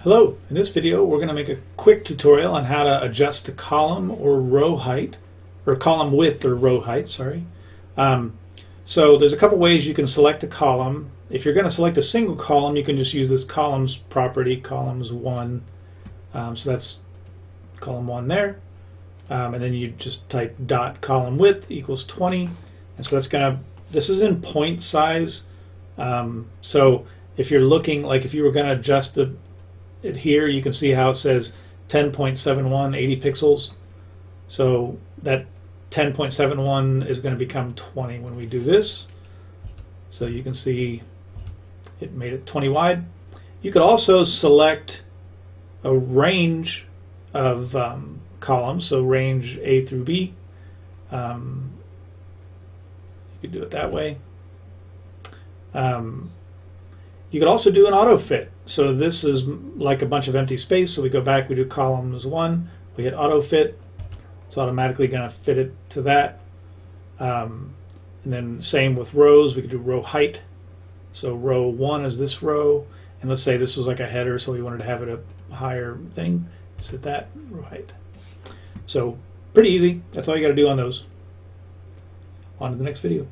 Hello, in this video we're going to make a quick tutorial on how to adjust the column or row height, or column width or row height, sorry. So there's a couple ways you can select a column. If you're going to select a single column, you can just use this columns property, columns 1. So that's column 1 there. And then you just type dot column width equals 20. And so that's going to, this is in point size. So if you're looking, like if you were going to adjust it here, you can see how it says 10.71, 80 pixels. So that 10.71 is going to become 20 when we do this. So you can see it made it 20 wide. You could also select a range of columns, so range A through B. You could do it that way. You could also do an AutoFit. So this is like a bunch of empty space. So we go back, we do columns 1, we hit AutoFit. It's automatically going to fit it to that. And then same with rows, we could do row height. So row 1 is this row, and let's say this was like a header, so we wanted to have it a higher thing. Set that row height. So pretty easy. That's all you got to do on those. On to the next video.